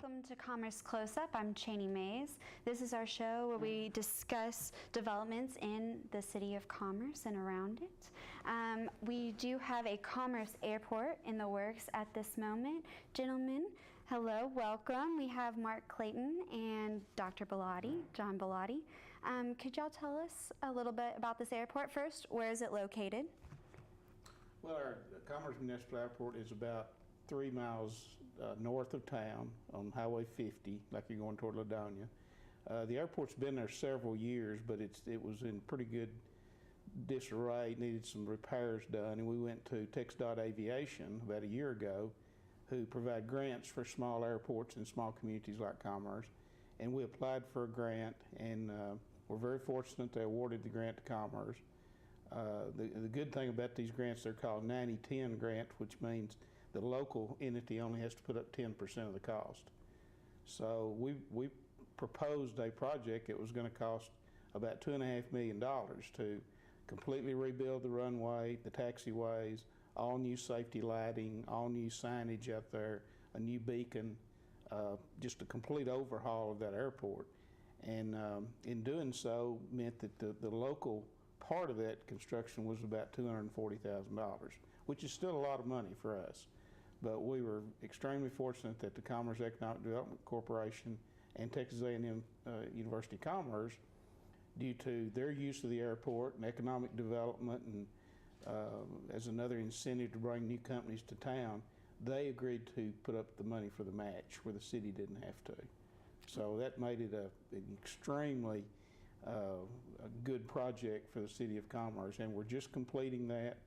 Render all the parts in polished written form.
Welcome to Commerce Close-Up. I'm Cheney Mays. This is our show where we discuss developments in the city of Commerce and around it. We do have a Commerce Airport in the works at this moment. Gentlemen, hello, welcome. We have Mark Clayton and Dr. Bellotti, John Bellotti. Could y'all tell us a little bit about this airport first? Where is it located? Well, our Commerce Municipal Airport is about 3 miles north of town on Highway 50, like you're going toward Ladonia. The airport's been there several years, but it was in pretty good disarray, needed some repairs done, and we went to TxDOT Aviation about a year ago, who provide grants for small airports in small communities like Commerce, and we applied for a grant, and we're very fortunate they awarded the grant to Commerce. The good thing about these grants, they're called 90-10 grants, which means the local entity only has to put up 10% of the cost. So we proposed a project that was going to cost about $2.5 million to completely rebuild the runway, the taxiways, all new safety lighting, all new signage out there, a new beacon, just a complete overhaul of that airport. And in doing so meant that the local part of that construction was about $240,000, which is still a lot of money for us. But we were extremely fortunate that the Commerce Economic Development Corporation and Texas A&M University of Commerce, due to their use of the airport and economic development and as another incentive to bring new companies to town, they agreed to put up the money for the match where the city didn't have to. So that made it an extremely a good project for the City of Commerce, and we're just completing that.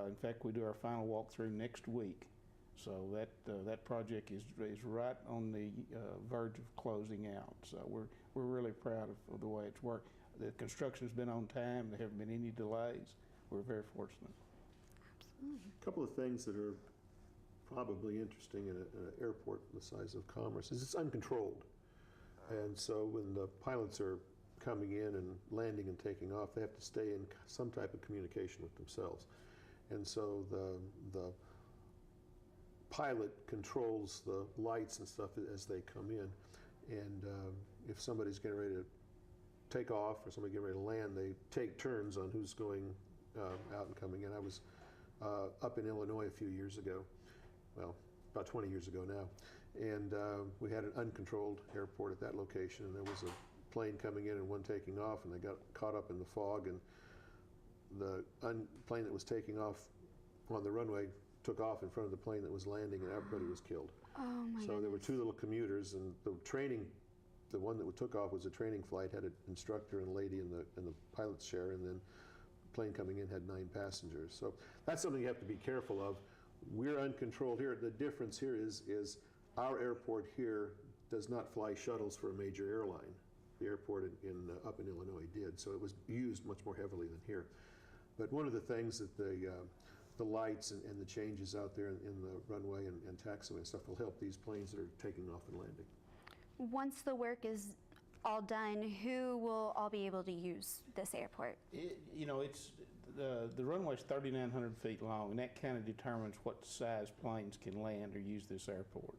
In fact, we do our final walkthrough next week. So that project is right on the verge of closing out. So we're really proud of the way it's worked. The construction's been on time. There haven't been any delays. We're very fortunate. Absolutely. A couple of things that are probably interesting in an airport the size of Commerce is it's uncontrolled. And so when the pilots are coming in and landing and taking off, they have to stay in some type of communication with themselves. And so the pilot controls the lights and stuff as they come in, and if somebody's getting ready to take off or somebody getting ready to land, they take turns on who's going out and coming in. I was up in Illinois a few years ago, well, about 20 years ago now, and we had an uncontrolled airport at that location, and there was a plane coming in and one taking off, and they got caught up in the fog, and the plane that was taking off on the runway took off in front of the plane that was landing, and everybody was killed. Oh my So goodness. there were two little commuters, and the one that took off was a training flight, had an instructor and a lady in the pilot's chair, and then the plane coming in had 9 passengers. So that's something you have to be careful of. We're uncontrolled here. The difference here is our airport here does not fly shuttles for a major airline. The airport up in Illinois did, so it was used much more heavily than here. But one of the things that the lights and the changes out there in the runway and taxiway and stuff will help these planes that are taking off and landing. Once the work is all done, who will all be able to use this airport? It's the runway's 3,900 feet long, and that kind of determines what size planes can land or use this airport.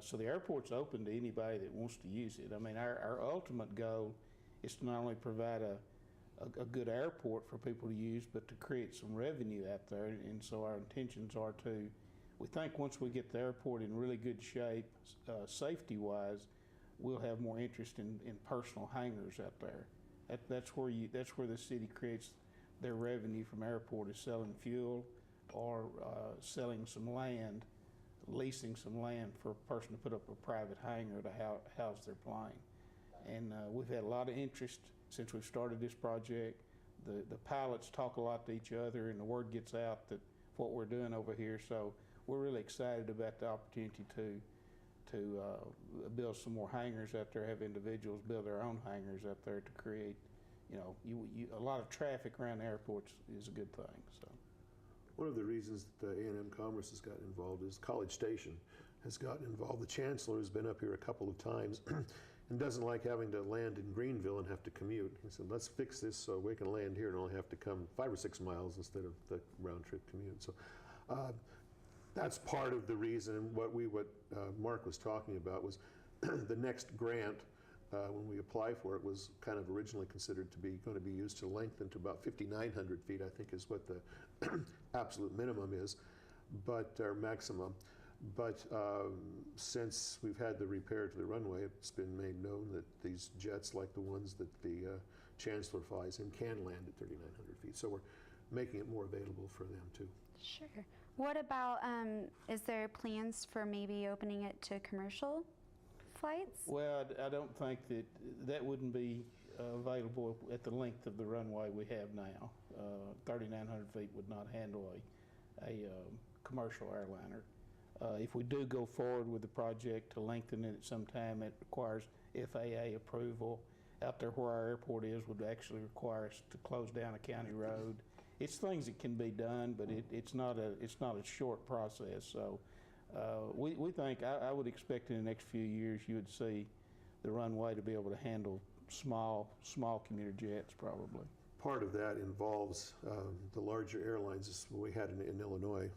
So the airport's open to anybody that wants to use it. I mean, our ultimate goal is to not only provide a good airport for people to use, but to create some revenue out there. And so our intentions are we think once we get the airport in really good shape, safety-wise, we'll have more interest in personal hangars out there. That's where the city creates their revenue from airport, is selling fuel or selling some land, leasing some land for a person to put up a private hangar to house their plane. And we've had a lot of interest since we've started this project. The pilots talk a lot to each other, and the word gets out that what we're doing over here. So we're really excited about the opportunity to build some more hangars out there, have individuals build their own hangars out there to create, a lot of traffic around the airports is a good thing. So. One of the reasons that the A&M Commerce has gotten involved is College Station has gotten involved. The Chancellor has been up here a couple of times and doesn't like having to land in Greenville and have to commute. He said, let's fix this so we can land here and only have to come 5 or 6 miles instead of the round-trip commute. So That's part of the reason. What Mark was talking about was the next grant, when we apply for it, was kind of originally considered to be going to be used to lengthen to about 5,900 feet, I think is what the absolute minimum is, but our maximum. But since we've had the repair to the runway, it's been made known that these jets, like the ones that the Chancellor flies in, can land at 3,900 feet. So we're making it more available for them too. Sure. What about, is there plans for maybe opening it to commercial flights? Well, I don't think that wouldn't be available at the length of the runway we have now. 3,900 feet would not handle a commercial airliner. If we do go forward with the project to lengthen it at some time, it requires FAA approval. Out there where our airport is would actually require us to close down a county road. It's things that can be done, but it's not a short process. So we think, I would expect in the next few years you would see the runway to be able to handle small commuter jets probably. Part of that involves the larger airlines. This is what we had in Illinois.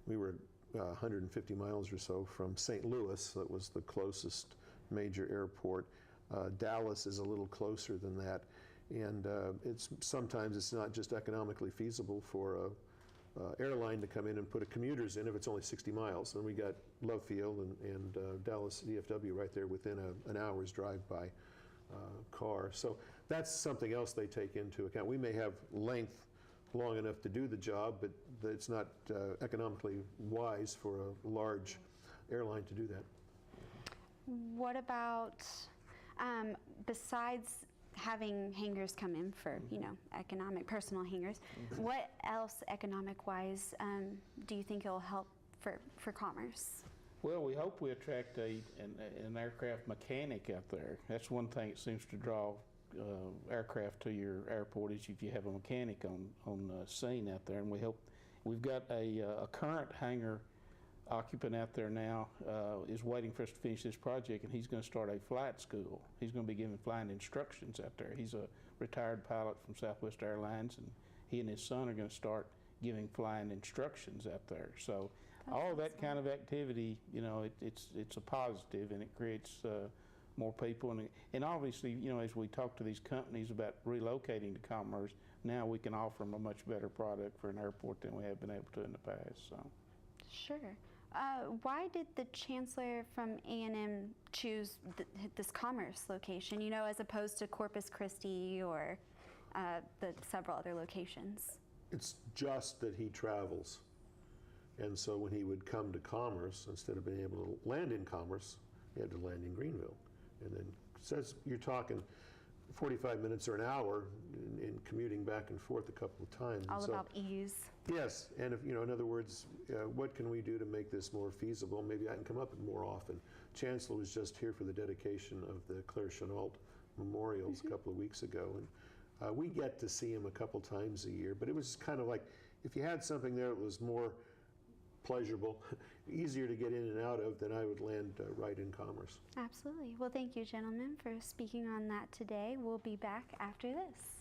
We were 150 miles or so from St. Louis. That was the closest major airport. Dallas is a little closer than that. And sometimes it's not just economically feasible for a airline to come in and put commuters in if it's only 60 miles. And we got Love Field and Dallas DFW right there within an hour's drive by car. So that's something else they take into account. We may have length long enough to do the job, but it's not economically wise for a large airline to do that. What about, besides having hangars come in for, personal hangars, what else economic-wise do you think it'll help for commerce? Well, we hope we attract an aircraft mechanic out there. That's one thing that seems to draw aircraft to your airport, is if you have a mechanic on scene out there. And we've got a current hangar occupant out there now is waiting for us to finish this project, and he's going to start a flight school. He's going to be giving flying instructions out there. He's a retired pilot from Southwest Airlines, and he and his son are going to start giving flying instructions out there. So all that kind of activity, it's a positive, and it creates more people. And obviously, as we talk to these companies about relocating to Commerce, now we can offer them a much better product for an airport than we have been able to in the past. So. Sure. Why did the Chancellor from A&M choose this Commerce location, as opposed to Corpus Christi or the several other locations? It's just that he travels. And so when he would come to Commerce, instead of being able to land in Commerce, he had to land in Greenville. And then says you're talking 45 minutes or an hour in commuting back and forth a couple of times. All about ease. Yes, and if, in other words, what can we do to make this more feasible? Maybe I can come up more often. Chancellor was just here for the dedication of the Claire Chenault memorials a couple of weeks ago, and we get to see him a couple times a year. But it was kind of like, if you had something there that was more pleasurable, easier to get in and out of, then I would land right in Commerce. Absolutely. Well, thank you, gentlemen, for speaking on that today. We'll be back after this.